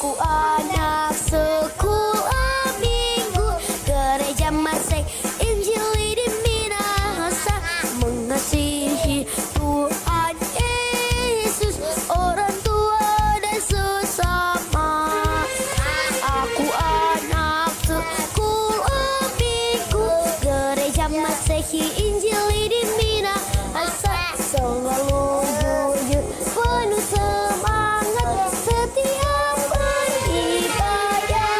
Aku anak sekolah minggu gereja Masih Injil di Minahasa, mengasihi Tuhan Yesus, orang tua dan sesama. Aku anak sekolah minggu gereja Masehi Injil di Minahasa, selalu jujur penuh semangat setiap beribadah,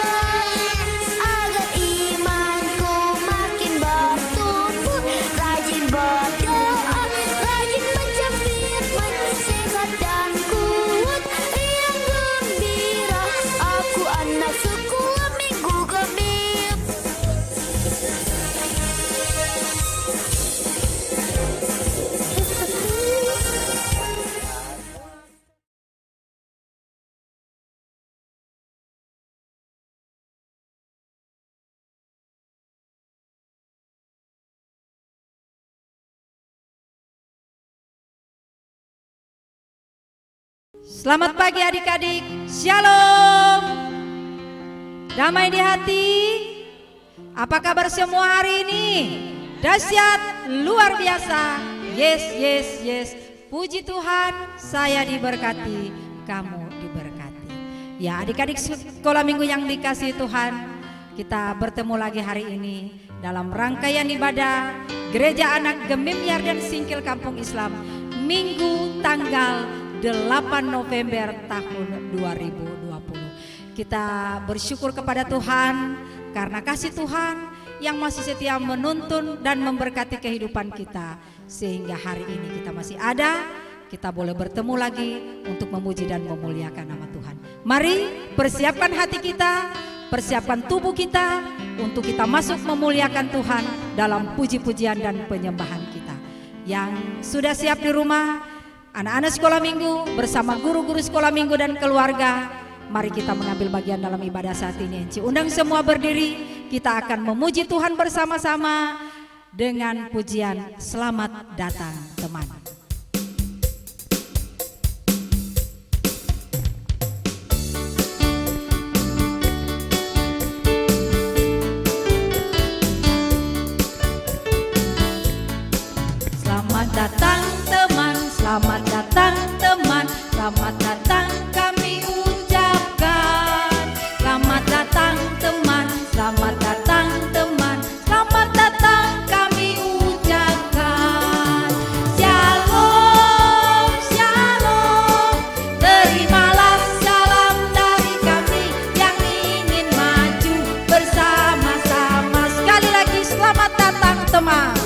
agar imanku makin bertumbuh, rajin berdoa, rajin baca firman, sehat dan kuat, riang gembira. Aku anak sekolah minggu Gemim. Selamat pagi adik-adik, shalom. Damai di hati. Apa kabar semua hari ini? Dahsyat, luar biasa. Yes, yes, yes. Puji Tuhan, saya diberkati, kamu diberkati. Ya, adik-adik sekolah minggu yang dikasihi Tuhan, kita bertemu lagi hari ini dalam rangkaian ibadah Gereja Anak Gemim Yarden Singkil Kampung Islam, Minggu tanggal 8 November tahun 2020. Kita bersyukur kepada Tuhan karena kasih Tuhan yang masih setia menuntun dan memberkati kehidupan kita, sehingga hari ini kita masih ada, kita boleh bertemu lagi untuk memuji dan memuliakan nama Tuhan. Mari persiapkan hati kita, persiapkan tubuh kita untuk kita masuk memuliakan Tuhan dalam puji-pujian dan penyembahan kita. Yang sudah siap di rumah, anak-anak sekolah minggu bersama guru-guru sekolah minggu dan keluarga, mari kita mengambil bagian dalam ibadah saat ini. Ci undang semua berdiri, kita akan memuji Tuhan bersama-sama dengan pujian Selamat Datang Teman. Selamat datang teman, selamat datang teman, selamat datang kami ucapkan. Selamat datang teman, selamat datang teman, selamat datang kami ucapkan. Shalom, shalom, terimalah salam dari kami yang ingin maju bersama-sama. Sekali lagi selamat datang teman.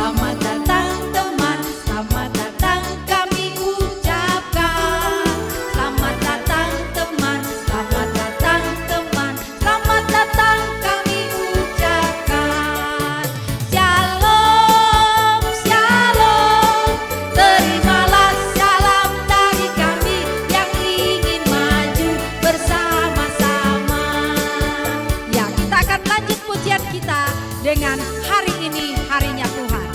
Selamat datang teman, selamat datang kami ucapkan. Selamat datang teman, selamat datang teman, selamat datang kami ucapkan. Shalom, shalom, terimalah salam dari kami yang ingin maju bersama-sama. Ya, kita akan lanjut pujian kita dengan hari ini harinya Tuhan.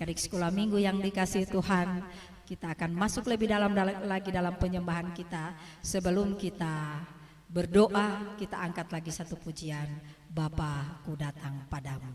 adik-adik sekolah minggu yang dikasihi Tuhan, kita akan masuk lebih dalam lagi dalam penyembahan kita. Sebelum kita berdoa, kita angkat lagi satu pujian, Bapa ku datang padamu.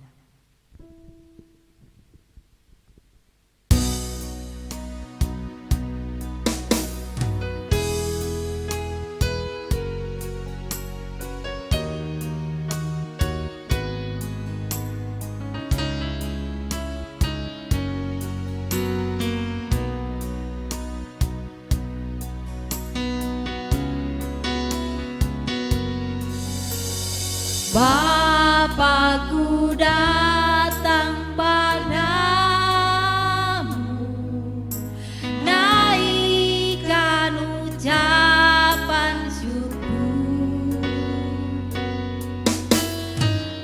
Bapakku datang padamu, naikkan ucapan syukur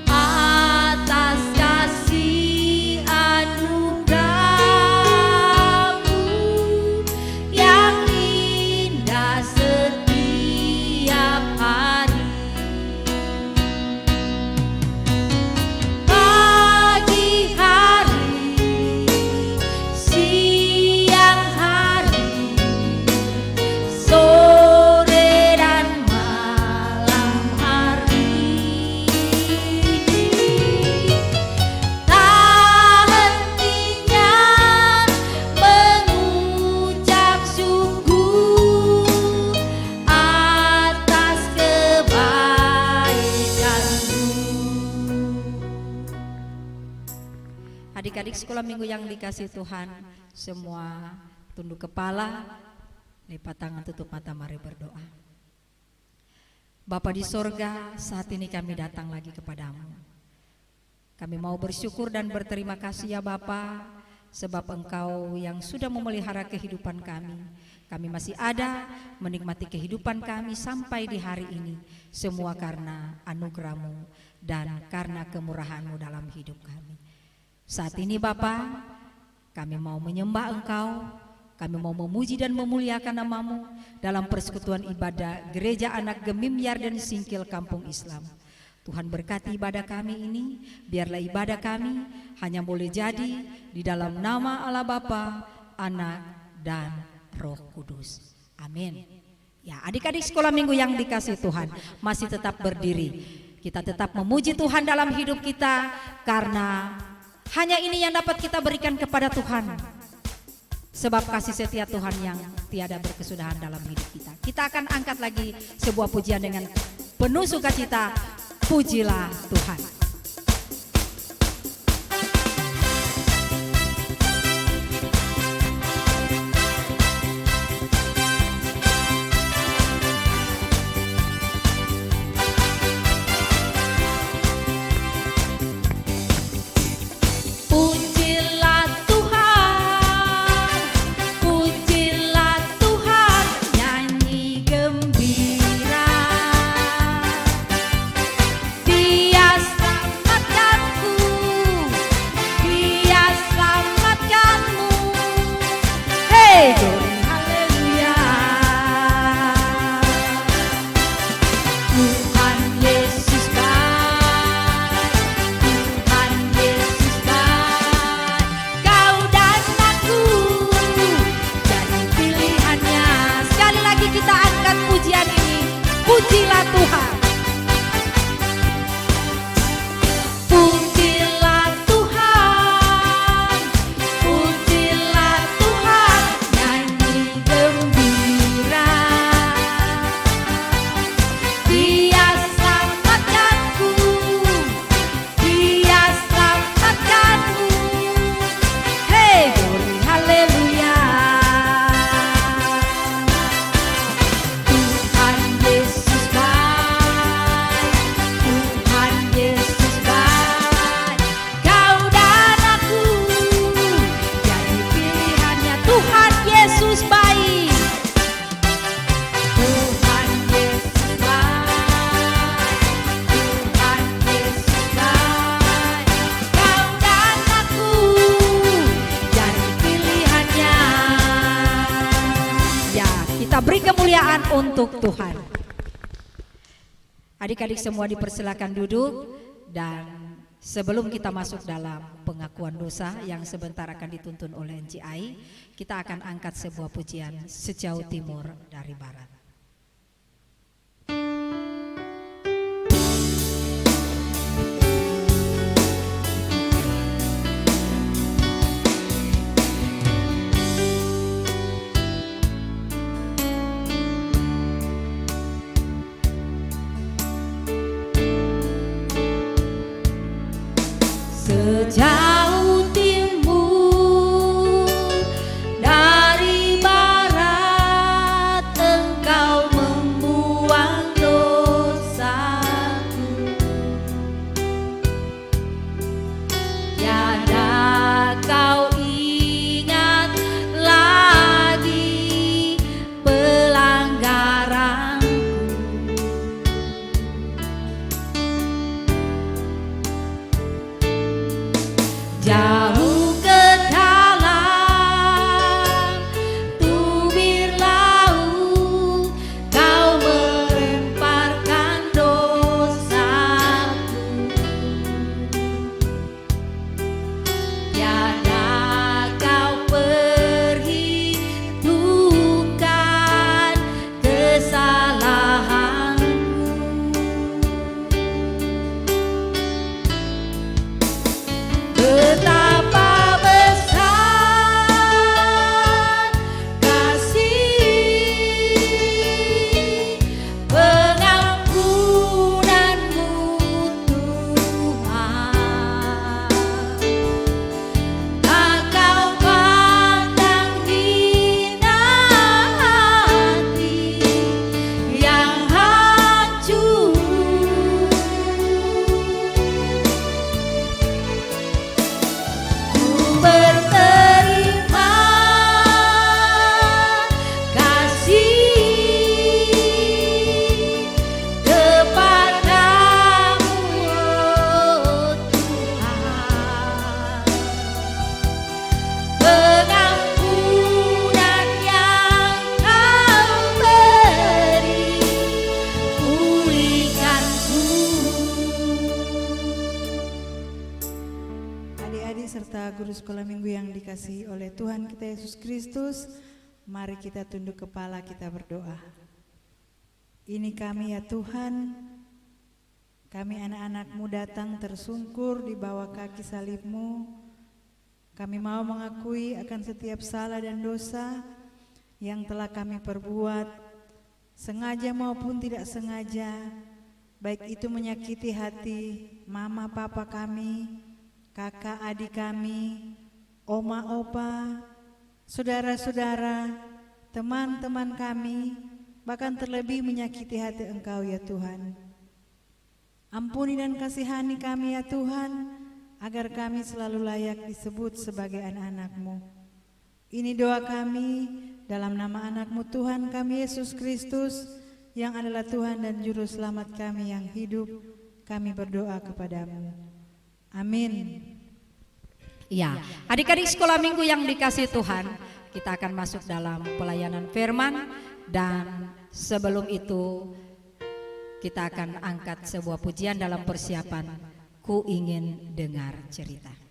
atas kasih anugerah-Mu yang indah setiap hari. Adik-adik sekolah minggu yang dikasih Tuhan, semua tunduk kepala, lipat tangan, tutup mata, mari berdoa. Bapa di sorga, saat ini kami datang lagi kepadamu. Kami mau bersyukur dan berterima kasih ya Bapa, sebab Engkau yang sudah memelihara kehidupan kami. Kami masih ada menikmati kehidupan kami sampai di hari ini, semua karena anugerah-Mu dan karena kemurahan-Mu dalam hidup kami. Saat ini Bapa, kami mau menyembah Engkau, kami mau memuji dan memuliakan nama-Mu dalam persekutuan ibadah Gereja Anak Gemim Yarden Singkil Kampung Islam. Tuhan berkati ibadah kami ini, biarlah ibadah kami hanya boleh jadi di dalam nama Allah Bapa, Anak, dan Roh Kudus. Amin. Ya, adik-adik sekolah minggu yang dikasih Tuhan, masih tetap berdiri. Kita tetap memuji Tuhan dalam hidup kita, karena hanya ini yang dapat kita berikan kepada Tuhan. Sebab kasih setia Tuhan yang tiada berkesudahan dalam hidup kita. Kita akan angkat lagi sebuah pujian dengan penuh sukacita. Pujilah Tuhan. Pujilah Tuhan. Pujilah Tuhan. Pujilah Tuhan. Nyanyi gembira. Dia selamatkanku. Dia selamatkanmu. Hey, glory, haleluya. Beri kemuliaan untuk Tuhan. Adik-adik semua dipersilakan duduk, dan sebelum kita masuk dalam pengakuan dosa yang sebentar akan dituntun oleh NCI, kita akan angkat sebuah pujian Sejauh Timur dari Barat. peserta guru sekolah minggu yang dikasihi oleh Tuhan kita Yesus Kristus, mari kita tunduk kepala, kita berdoa. Ini kami ya Tuhan, kami anak-anak-Mu datang tersungkur di bawah kaki salib-Mu. Kami mau mengakui akan setiap salah dan dosa yang telah kami perbuat, sengaja maupun tidak sengaja, baik itu menyakiti hati mama papa kami, kakak adik kami, oma opa, saudara-saudara, teman-teman kami, bahkan terlebih menyakiti hati Engkau ya Tuhan. Ampuni dan kasihani kami ya Tuhan, agar kami selalu layak disebut sebagai anak-anak-Mu. Ini doa kami dalam nama anak-Mu Tuhan kami Yesus Kristus, yang adalah Tuhan dan Juru Selamat kami yang hidup, kami berdoa kepadamu. Amin. Ya, adik-adik sekolah minggu yang dikasihi Tuhan, kita akan masuk dalam pelayanan firman, dan sebelum itu kita akan angkat sebuah pujian dalam persiapan Ku Ingin Dengar Cerita.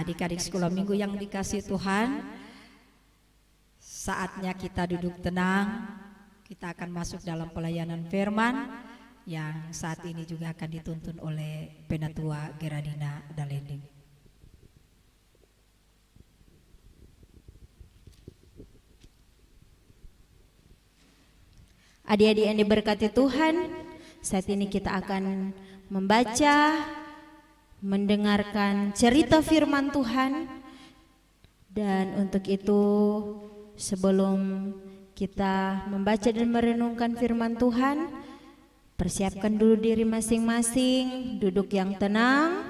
Adik-adik sekolah minggu yang dikasihi Tuhan, saatnya kita duduk tenang. Kita akan masuk dalam pelayanan firman yang saat ini juga akan dituntun oleh Penatua Geradina Dalending. Adik-adik yang diberkati Tuhan, saat ini kita akan membaca, mendengarkan cerita firman Tuhan. Dan untuk itu, sebelum kita membaca dan merenungkan firman Tuhan, persiapkan dulu diri masing-masing, duduk yang tenang,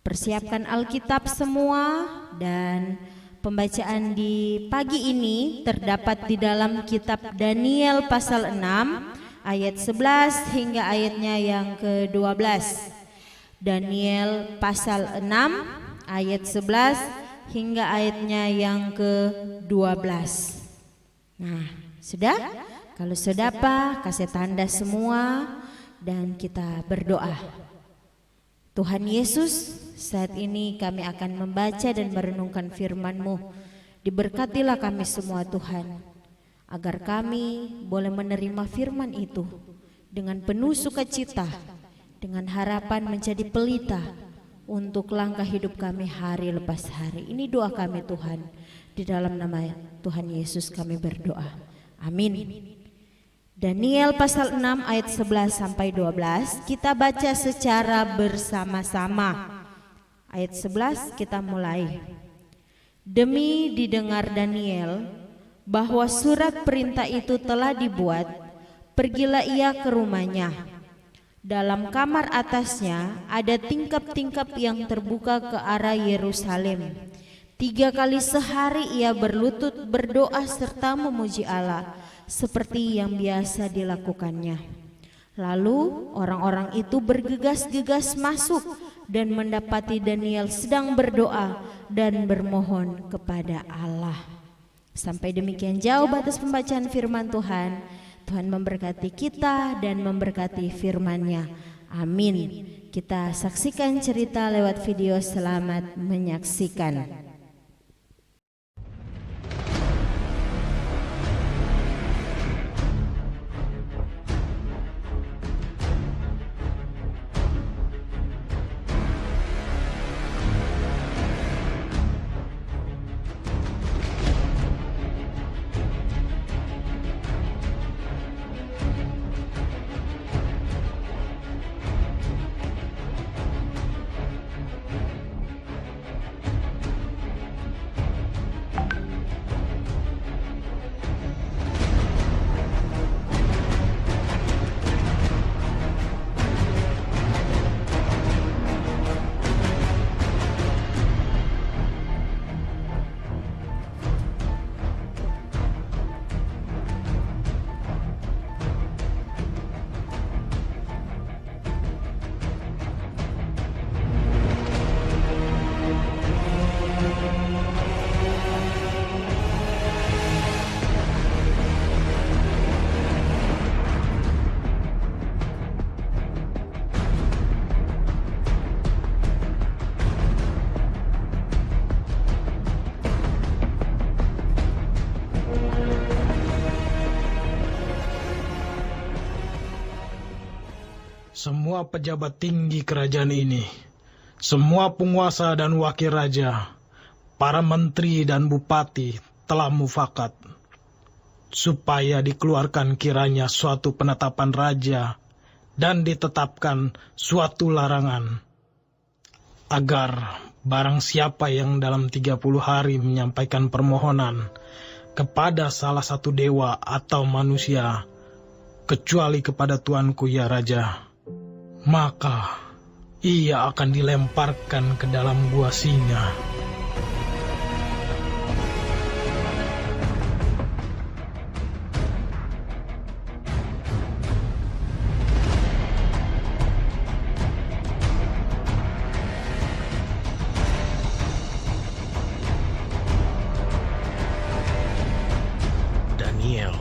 persiapkan Alkitab semua. Dan pembacaan di pagi ini terdapat di dalam kitab Daniel pasal 6 ayat 11 hingga ayatnya yang ke-12. Daniel pasal 6 ayat 11 hingga ayatnya yang ke-12. Nah, sudah? Kalau sudah Pak, kasih tanda semua dan kita berdoa. Tuhan Yesus, saat ini kami akan membaca dan merenungkan firman-Mu. Diberkatilah kami semua Tuhan, agar kami boleh menerima firman itu dengan penuh sukacita, dengan harapan menjadi pelita untuk langkah hidup kami hari lepas hari. Ini doa kami Tuhan, di dalam nama Tuhan Yesus kami berdoa. Amin. Daniel pasal 6 ayat 11 sampai 12 kita baca secara bersama-sama. Ayat 11 kita mulai. Demi didengar Daniel bahwa surat perintah itu telah dibuat, pergilah ia ke rumahnya. Dalam kamar atasnya ada tingkap-tingkap yang terbuka ke arah Yerusalem. 3 kali sehari ia berlutut berdoa serta memuji Allah, seperti yang biasa dilakukannya. Lalu orang-orang itu bergegas-gegas masuk dan mendapati Daniel sedang berdoa dan bermohon kepada Allah. Sampai demikian jauh batas pembacaan firman Tuhan. Tuhan memberkati kita dan memberkati firman-Nya. Amin. Kita saksikan cerita lewat video. Selamat menyaksikan. Semua pejabat tinggi kerajaan ini, semua penguasa dan wakil raja, para menteri dan bupati telah mufakat, supaya dikeluarkan kiranya suatu penetapan raja dan ditetapkan suatu larangan, agar barang siapa yang dalam 30 hari menyampaikan permohonan kepada salah satu dewa atau manusia, kecuali kepada Tuanku ya Raja, maka ia akan dilemparkan ke dalam gua singa. Daniel,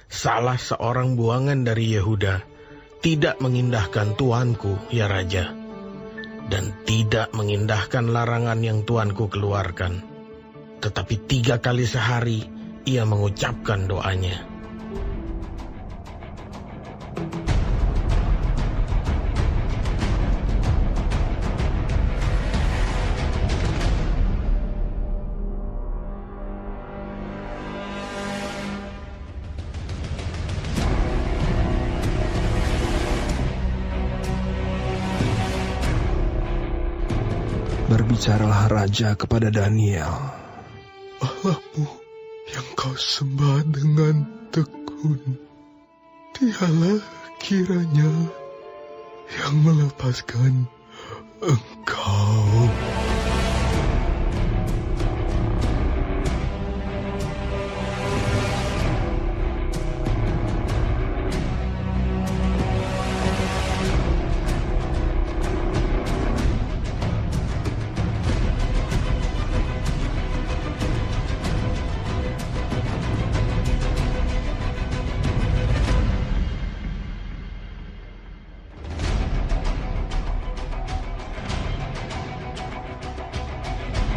salah seorang buangan dari Yehuda, tidak mengindahkan tuanku, ya Raja, dan tidak mengindahkan larangan yang tuanku keluarkan. Tetapi 3 kali sehari ia mengucapkan doanya. Berbicaralah Raja kepada Daniel. Allahmu yang kau sembah dengan tekun, dialah kiranya yang melepaskan engkau.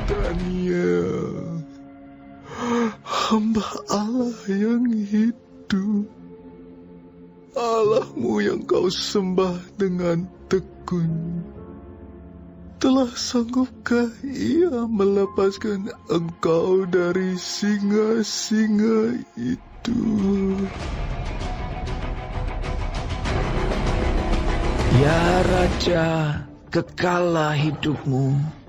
Daniel, hamba Allah yang hidup, Allahmu yang kau sembah dengan tekun, telah sanggupkah ia melepaskan engkau dari singa-singa itu? Ya Raja, kekallah hidupmu.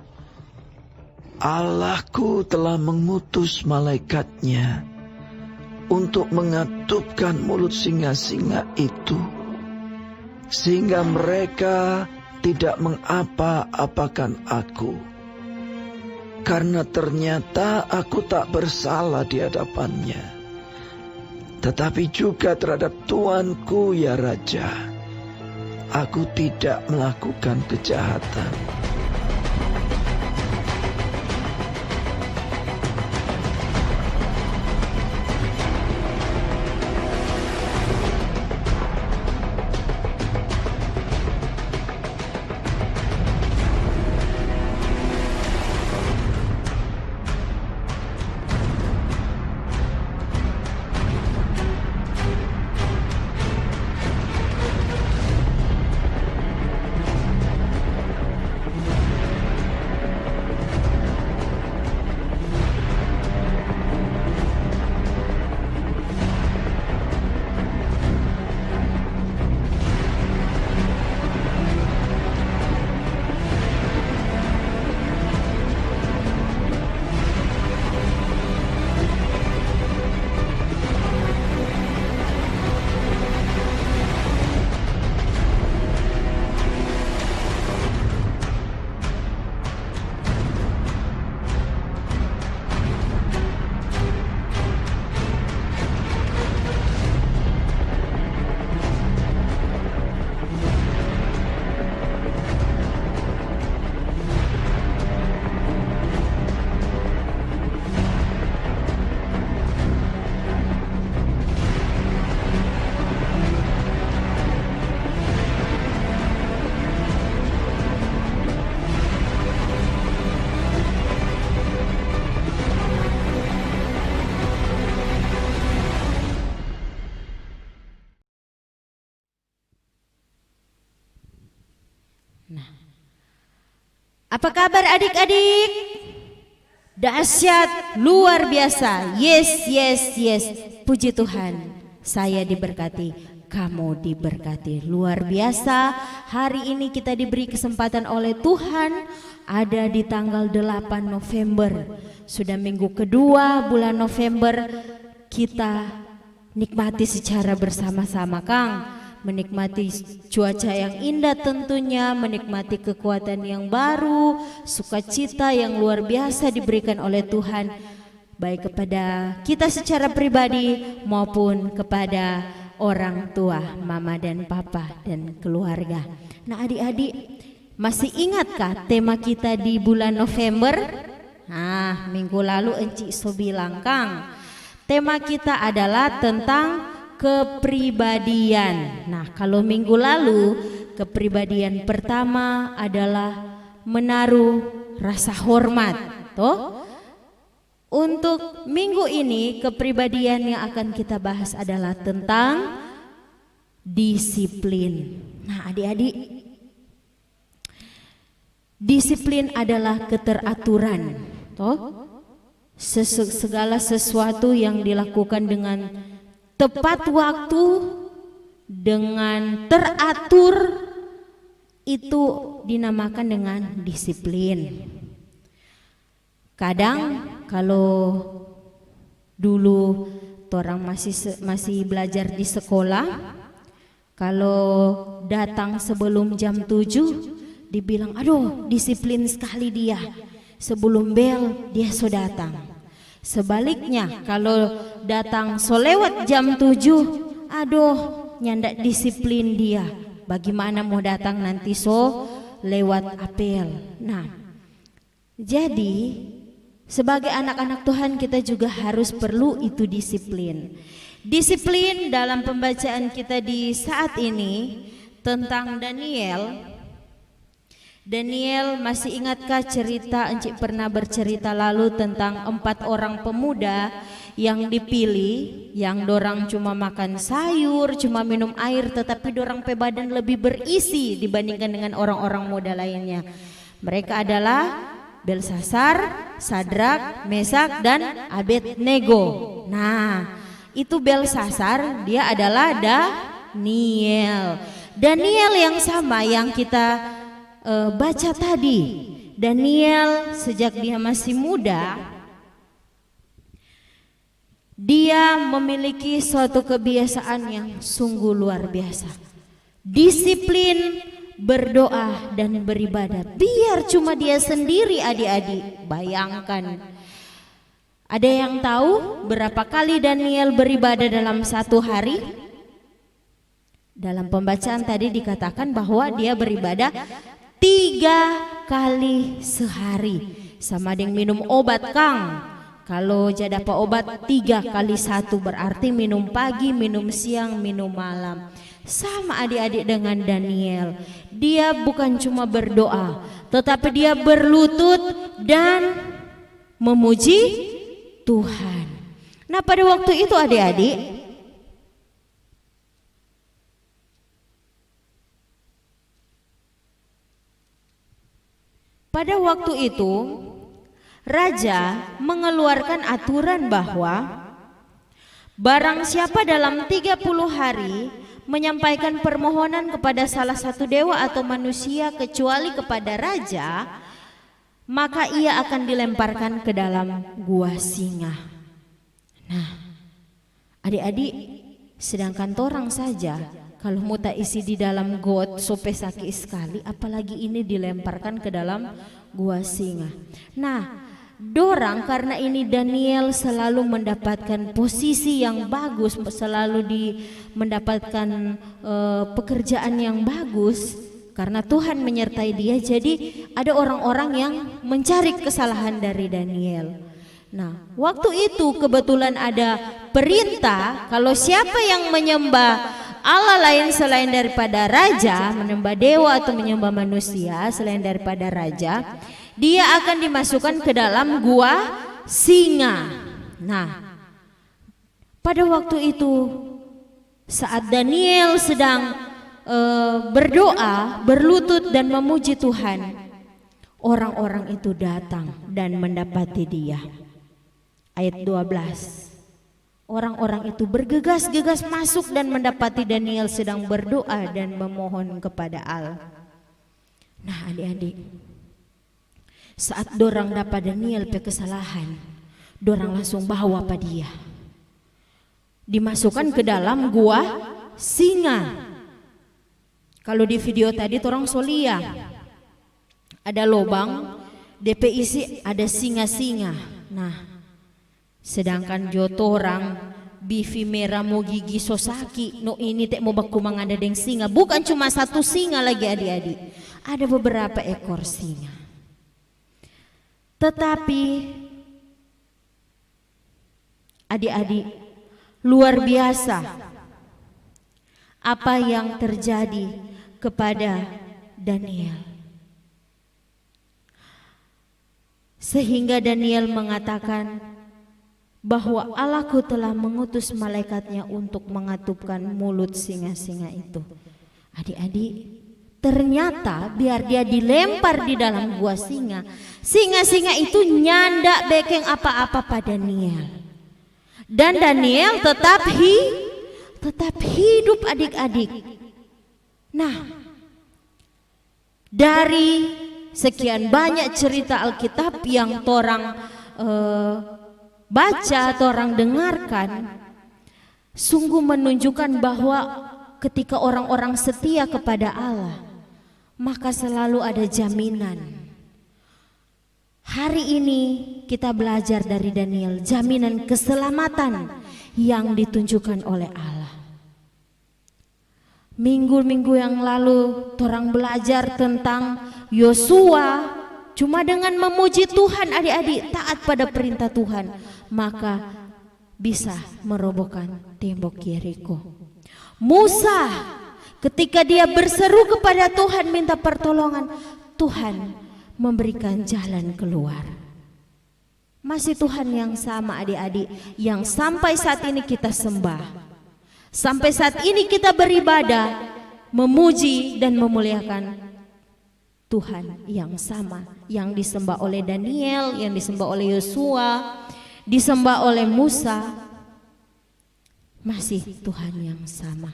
Allahku telah mengutus malaikatnya untuk mengatupkan mulut singa-singa itu, sehingga mereka tidak mengapa-apakan aku. Karena ternyata aku tak bersalah di hadapannya, tetapi juga terhadap tuanku ya Raja, aku tidak melakukan kejahatan. Nah, apa kabar adik-adik? Dahsyat, luar biasa. Yes, yes, yes. Puji Tuhan, saya diberkati, kamu diberkati. Luar biasa. Hari ini kita diberi kesempatan oleh Tuhan ada di tanggal 8 November. Sudah minggu kedua bulan November, kita nikmati secara bersama-sama, Kang. Menikmati cuaca yang indah tentunya, menikmati kekuatan yang baru, sukacita yang luar biasa diberikan oleh Tuhan, baik kepada kita secara pribadi maupun kepada orang tua, mama dan papa dan keluarga. Nah adik-adik, masih ingatkah tema kita di bulan November? Nah, minggu lalu Encik So bilang, Kang, tema kita adalah tentang kepribadian. Nah, kalau minggu lalu kepribadian pertama adalah menaruh rasa hormat, toh? Untuk minggu ini kepribadian yang akan kita bahas adalah tentang disiplin. Nah, adik-adik, disiplin adalah keteraturan, toh? Segala sesuatu yang dilakukan dengan tepat waktu, dengan teratur, itu dinamakan dengan disiplin. Kadang kalau dulu orang masih belajar di sekolah, kalau datang sebelum jam 7 dibilang, aduh disiplin sekali dia, sebelum bel dia sudah datang. Sebaliknya kalau datang solewat jam 7, aduh nyandak disiplin dia, bagaimana mau datang nanti so lewat apel. Nah, jadi sebagai anak-anak Tuhan kita juga harus perlu itu disiplin. Disiplin dalam pembacaan kita di saat ini tentang Daniel. Daniel, masih ingatkah cerita Encik pernah bercerita lalu tentang 4 orang pemuda yang dipilih, yang dorang cuma makan sayur, cuma minum air, tetapi dorang pe badan lebih berisi dibandingkan dengan orang-orang muda lainnya. Mereka adalah Belsasar, Sadrak, Mesak, dan Abednego. Nah, itu Belsasar, dia adalah Daniel. Daniel yang sama yang kita baca tadi. Daniel sejak dia masih muda, dia memiliki suatu kebiasaan yang sungguh luar biasa. Disiplin berdoa dan beribadah. Biar cuma dia sendiri, adik-adik. Bayangkan, ada yang tahu berapa kali Daniel beribadah dalam satu hari? Dalam pembacaan tadi dikatakan bahwa dia beribadah 3 kali sehari. Sama dengan minum obat, Kang. Kalau jadapa obat 3 kali 1 berarti minum pagi, minum siang, minum malam. Sama adik-adik dengan Daniel. Dia bukan cuma berdoa, tetapi dia berlutut dan memuji Tuhan. Nah, pada waktu itu adik-adik, pada waktu itu raja mengeluarkan aturan bahwa barang siapa dalam 30 hari menyampaikan permohonan kepada salah satu dewa atau manusia kecuali kepada raja, maka ia akan dilemparkan ke dalam gua singa. Nah, adik-adik, sedangkan torang saja kalau muta isi di dalam got sope sakit sekali, apalagi ini dilemparkan ke dalam gua singa. Nah, dorang karena ini Daniel selalu mendapatkan posisi yang bagus, selalu mendapatkan pekerjaan yang bagus karena Tuhan menyertai dia. Jadi ada orang-orang yang mencari kesalahan dari Daniel. Nah, waktu itu kebetulan ada perintah kalau siapa yang menyembah Allah lain selain daripada raja, menyembah dewa atau menyembah manusia selain daripada raja, dia akan dimasukkan ke dalam gua singa. Nah, pada waktu itu saat Daniel sedang berdoa, berlutut dan memuji Tuhan, orang-orang itu datang dan mendapati dia. Ayat 12. Orang-orang itu bergegas-gegas masuk dan mendapati Daniel sedang berdoa dan memohon kepada Allah. Nah adik-adik, saat dorang dapat Daniel pe kesalahan, dorang langsung bawa pada dia, dimasukkan ke dalam gua singa. Kalau di video tadi torang solia, ada lubang, DP isi ada singa-singa. Nah, sedangkan joto orang bivi merah mau gigi sosaki, no ini tek mau baku mangada deng singa. Bukan cuma satu singa lagi adik-adik, ada beberapa ekor singa. Tetapi adik-adik, luar biasa apa yang terjadi kepada Daniel. Sehingga Daniel mengatakan bahwa Allahku telah mengutus malaikatnya untuk mengatupkan mulut singa-singa itu. Adik-adik, ternyata biar dia dilempar di dalam gua singa, singa-singa itu nyandak bekeng apa-apa pada Daniel. Dan Daniel tetap hidup adik-adik. Nah, dari sekian banyak cerita Alkitab yang torang baca atau orang dengarkan, sungguh menunjukkan bahwa ketika orang-orang setia kepada Allah, maka selalu ada jaminan. Hari ini kita belajar dari Daniel, jaminan keselamatan yang ditunjukkan oleh Allah. Minggu-minggu yang lalu orang belajar tentang Yosua. Cuma dengan memuji Tuhan adik-adik, taat pada perintah Tuhan, maka bisa merobohkan tembok Yeriko. Musa ketika dia berseru kepada Tuhan minta pertolongan, Tuhan memberikan jalan keluar. Masih Tuhan yang sama adik-adik, yang sampai saat ini kita sembah. Sampai saat ini kita beribadah, memuji dan memuliakan Tuhan yang sama, yang disembah oleh Daniel, yang disembah oleh Yosua, disembah oleh Musa, masih Tuhan yang sama.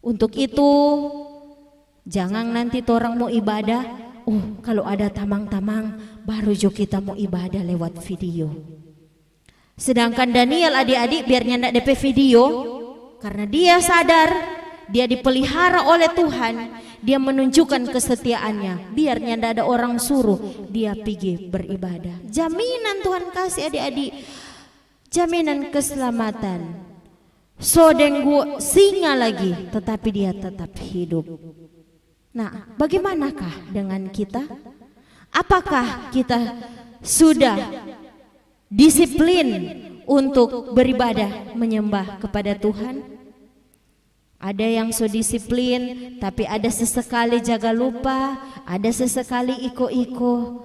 Untuk itu jangan nanti orang mau ibadah, kalau ada tamang-tamang baru jo kita mau ibadah lewat video. Sedangkan Daniel adik-adik biarnya ndak DP video, karena dia sadar dia dipelihara oleh Tuhan, dia menunjukkan kesetiaannya. Biarnya ndak ada orang suruh, dia pergi beribadah. Jaminan Tuhan kasih adik-adik, jaminan keselamatan. Sodenggu singa lagi, tetapi dia tetap hidup. Nah, bagaimanakah dengan kita? Apakah kita sudah disiplin untuk beribadah menyembah kepada Tuhan? Ada yang so disiplin, tapi ada sesekali jaga lupa, ada sesekali iko-iko.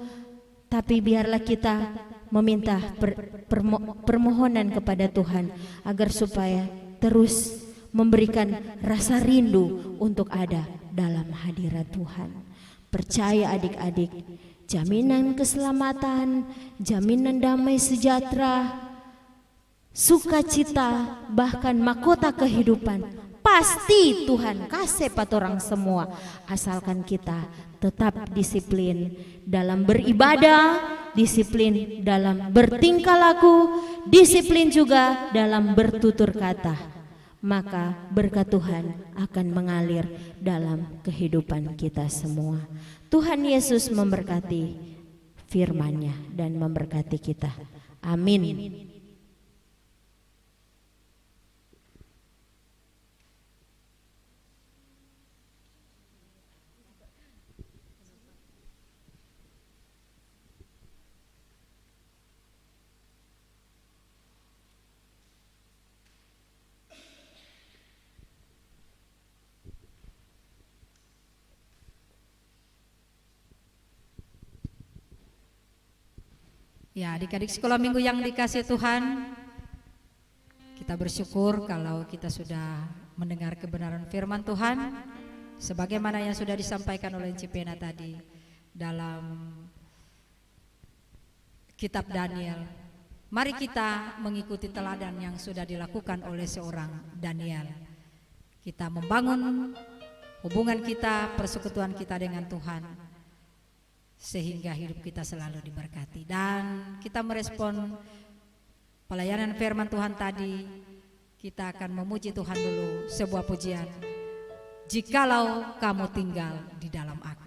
Tapi biarlah kita meminta permohonan kepada Tuhan agar supaya terus memberikan rasa rindu untuk ada dalam hadirat Tuhan. Percaya adik-adik, jaminan keselamatan, jaminan damai sejahtera, sukacita, bahkan mahkota kehidupan pasti Tuhan kasih pada orang semua, asalkan kita tetap disiplin dalam beribadah, disiplin dalam bertingkah laku, disiplin juga dalam bertutur kata. Maka berkat Tuhan akan mengalir dalam kehidupan kita semua. Tuhan Yesus memberkati firman-Nya dan memberkati kita. Amin. Ya, adik-adik sekolah minggu yang dikasih Tuhan, kita bersyukur kalau kita sudah mendengar kebenaran firman Tuhan sebagaimana yang sudah disampaikan oleh Cipena tadi dalam kitab Daniel. Mari kita mengikuti teladan yang sudah dilakukan oleh seorang Daniel. Kita membangun hubungan kita, persekutuan kita dengan Tuhan, sehingga hidup kita selalu diberkati. Dan kita merespon pelayanan firman Tuhan tadi, kita akan memuji Tuhan dulu sebuah pujian. Jikalau kamu tinggal di dalam aku.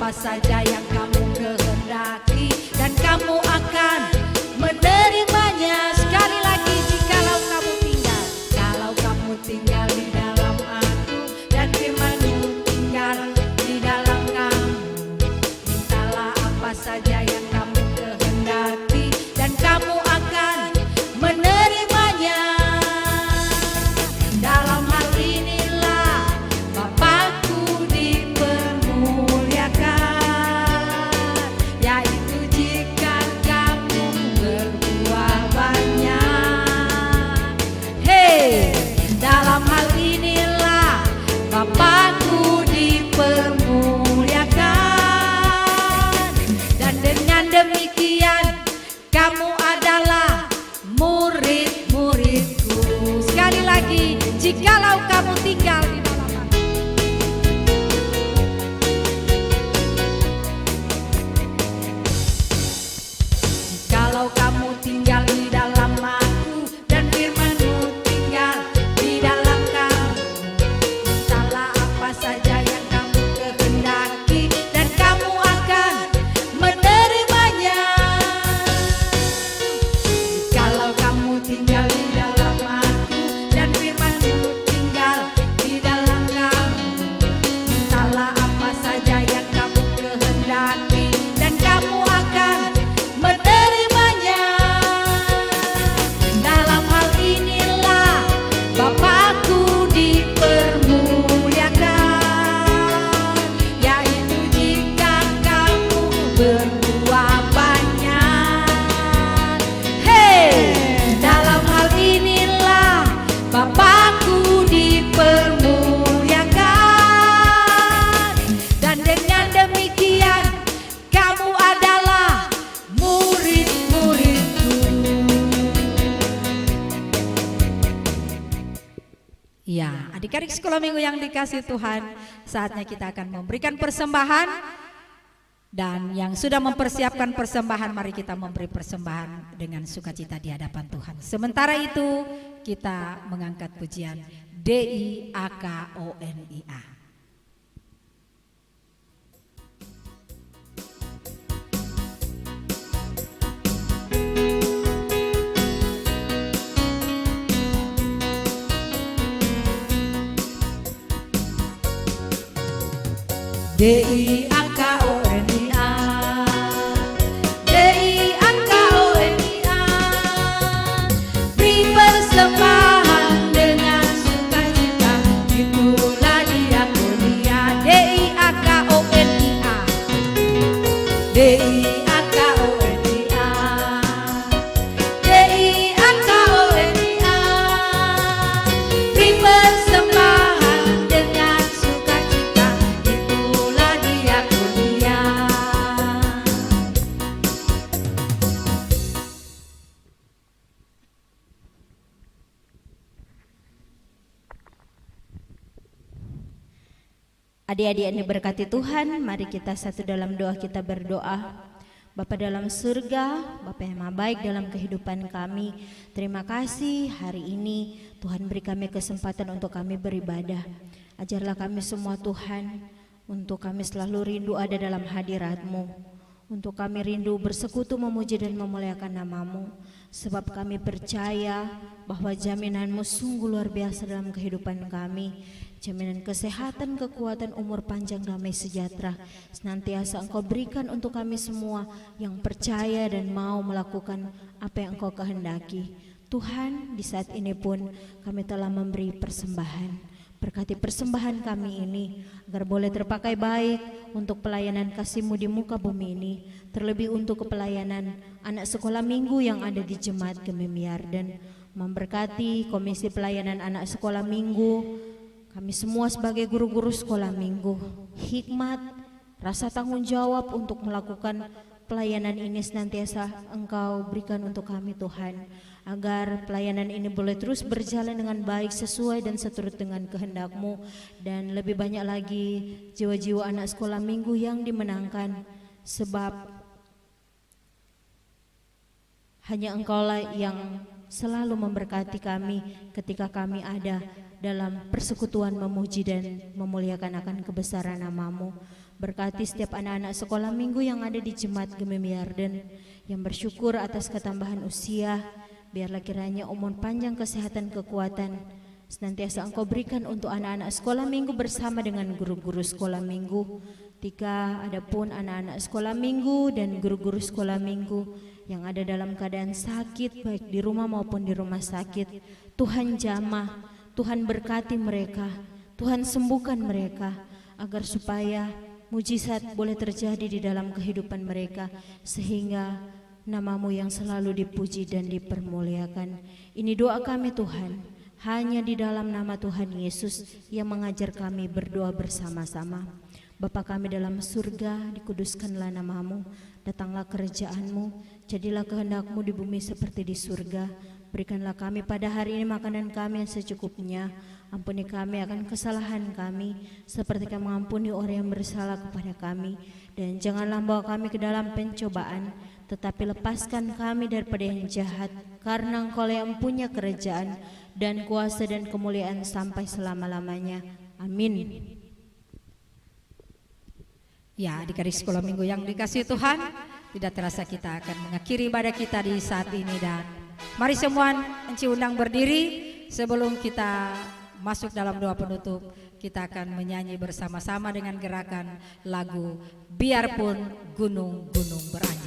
Saja yang kamu kehendaki dan kamu akan menerimanya. Sekali lagi, jikalau kamu tinggal, kalau kamu tinggal di dalam aku dan firman-Mu tinggal di dalam kamu, mintalah apa saja yang kamu kehendaki dan kamu akan menerimanya. Dalam hal inilah Bapakku dipermuliakan, yaitu jika kamu berbuah banyak. Hei, dalam hal inilah Bapakku dipermuliakan, dan dengan demikian kamu adalah murid-muridku. Sekali lagi, jikalau kamu tinggal di dalam aku. Jikalau kamu tinggal di dalam aku dan firman-Mu tinggal di dalam kamu, mintalah apa saja yang kamu kehendaki dan kamu akan menerimanya. Jikalau kamu tinggal di dalam aku dan firman-Mu tinggal di dalam kamu, mintalah apa saja yang kamu kehendaki dan kamu akan menerimanya. Dalam hal inilah Bapakku dipermuliakan, yaitu jika kamu berbuah banyak. Hei, dalam hal inilah Bapakku dipermuliakan, dan dengan demikian kamu adalah murid-muridku. Ya, adik-adik sekolah minggu yang dikasih Tuhan, saatnya kita akan memberikan persembahan. Dan yang sudah mempersiapkan persembahan, mari kita memberi persembahan dengan sukacita di hadapan Tuhan. Sementara itu kita mengangkat pujian DIAKONIA. DIAKONIA, DIAKONIA, beri persembahan dengan sukacita, itulah diakonia. DIAKONIA, DIAKONIA, DIAKONIA, beri persembahan dengan sukacita, itulah diakonia. Adik-adik yang diberkati Tuhan, mari kita satu dalam doa kita berdoa. Bapa dalam surga, Bapa yang maha baik dalam kehidupan kami, terima kasih hari ini Tuhan beri kami kesempatan untuk kami beribadah. Ajarlah kami semua Tuhan, untuk kami selalu rindu ada dalam hadirat-Mu, untuk kami rindu bersekutu memuji dan memuliakan nama-Mu, sebab kami percaya bahwa jaminan-Mu sungguh luar biasa dalam kehidupan kami. jaminan kesehatan, kekuatan, umur panjang, damai sejahtera senantiasa Engkau berikan untuk kami semua yang percaya dan mau melakukan apa yang Engkau kehendaki. Tuhan, di saat ini pun kami telah memberi persembahan. Berkati persembahan kami ini agar boleh terpakai baik untuk pelayanan kasih-Mu di muka bumi ini, terlebih untuk kepelayanan anak sekolah minggu yang ada di Jemaat Gemim Yarden. Memberkati komisi pelayanan anak sekolah minggu, kami semua sebagai guru-guru sekolah minggu, hikmat, rasa tanggung jawab untuk melakukan pelayanan ini senantiasa Engkau berikan untuk kami Tuhan, agar pelayanan ini boleh terus berjalan dengan baik sesuai dan seturut dengan kehendak-Mu, dan lebih banyak lagi jiwa-jiwa anak sekolah minggu yang dimenangkan, sebab hanya Engkaulah yang selalu memberkati kami ketika kami ada dalam persekutuan memuji dan memuliakan akan kebesaran nama-Mu. Berkati setiap anak-anak sekolah minggu yang ada di Jemaat Gemim Yarden yang bersyukur atas ketambahan usia. Biarlah kiranya umur panjang, kesehatan, kekuatan senantiasa Engkau berikan untuk anak-anak sekolah minggu bersama dengan guru-guru sekolah minggu. Ketika ada pun anak-anak sekolah minggu dan guru-guru sekolah minggu yang ada dalam keadaan sakit, baik di rumah maupun di rumah sakit, Tuhan jamah, Tuhan berkati mereka, Tuhan sembuhkan mereka, agar supaya mujizat boleh terjadi di dalam kehidupan mereka, sehingga nama-Mu yang selalu dipuji dan dipermuliakan. Ini doa kami Tuhan, hanya di dalam nama Tuhan Yesus yang mengajar kami berdoa bersama-sama. Bapa kami dalam surga, dikuduskanlah nama-Mu, datanglah kerajaan-Mu, jadilah kehendak-Mu di bumi seperti di surga. Berikanlah kami pada hari ini makanan kami yang secukupnya. Ampuni kami akan kesalahan kami, seperti kami mengampuni orang yang bersalah kepada kami. Dan janganlah bawa kami ke dalam pencobaan, tetapi lepaskan kami daripada yang jahat, karena Engkau yang punya kerajaan dan kuasa dan kemuliaan sampai selama-lamanya. Amin. Ya, adik-adik sekolah minggu yang dikasihi Tuhan, tidak terasa kita akan mengakhiri ibadah kita di saat ini, dan mari semua Enci undang berdiri sebelum kita masuk dalam doa penutup. Kita akan menyanyi bersama-sama dengan gerakan lagu Biarpun Gunung-Gunung Beranjak.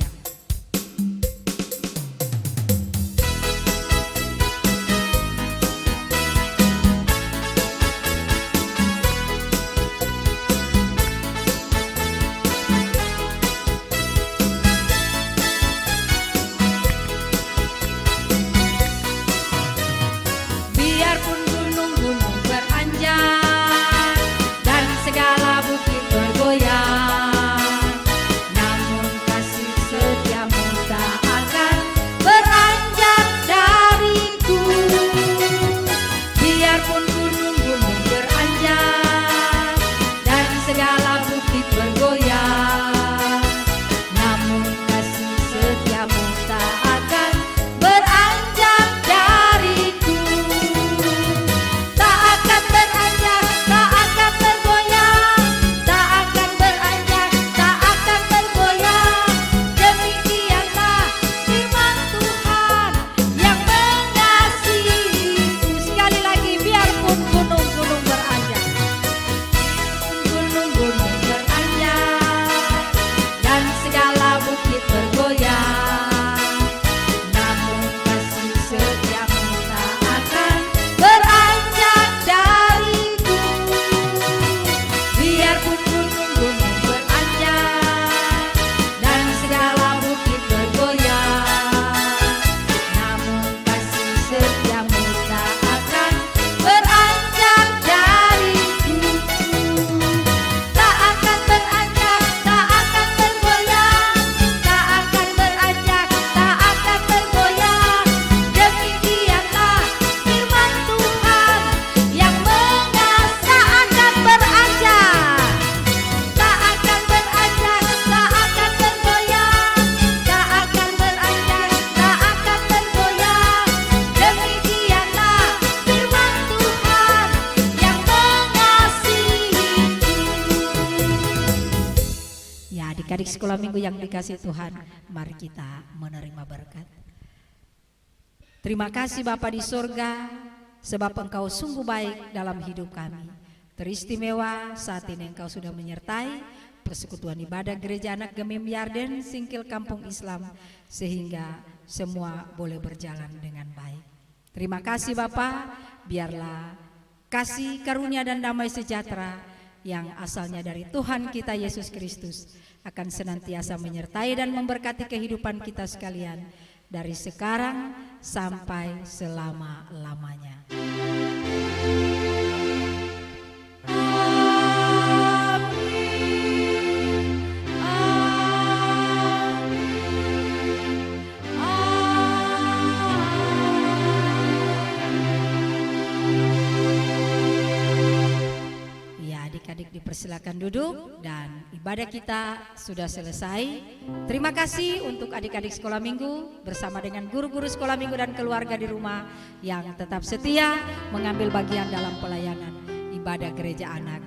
Adik-adik sekolah minggu yang dikasihi Tuhan, mari kita menerima berkat. Terima kasih Bapa di surga, sebab Engkau sungguh baik dalam hidup kami. teristimewa saat ini Engkau sudah menyertai persekutuan ibadah Gereja Anak Gemim Yarden Singkil Kampung Islam, sehingga semua boleh berjalan dengan baik. Terima kasih Bapa, biarlah kasih karunia dan damai sejahtera yang asalnya dari Tuhan kita Yesus Kristus akan senantiasa menyertai dan memberkati kehidupan kita sekalian dari sekarang sampai selama-lamanya. Dipersilakan duduk dan ibadah kita sudah selesai. Terima kasih untuk adik-adik sekolah minggu bersama dengan guru-guru sekolah minggu dan keluarga di rumah yang tetap setia mengambil bagian dalam pelayanan ibadah gereja anak.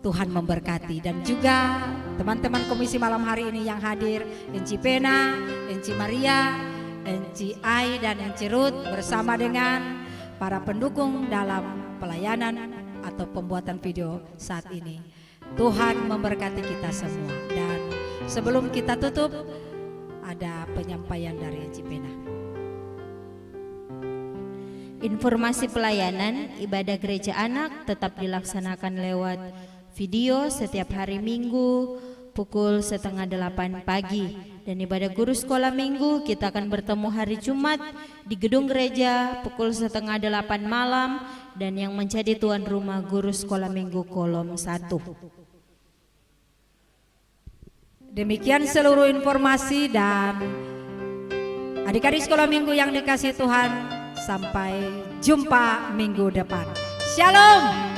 Tuhan memberkati, dan juga teman-teman komisi malam hari ini yang hadir, Enci Pena, Enci Maria, Enci Ai dan Enci Ruth bersama dengan para pendukung dalam pelayanan atau pembuatan video saat ini. Tuhan memberkati kita semua. Dan sebelum kita tutup, ada penyampaian dari Enci Pena. Informasi pelayanan ibadah gereja anak tetap dilaksanakan lewat video setiap hari Minggu pukul 7:30 pagi. Dan ibadah guru sekolah minggu kita akan bertemu hari Jumat di gedung gereja pukul 7:30 malam, dan yang menjadi tuan rumah guru sekolah minggu kolom 1. Demikian seluruh informasi, dan adik-adik sekolah minggu yang dikasihi Tuhan, sampai jumpa minggu depan. Shalom.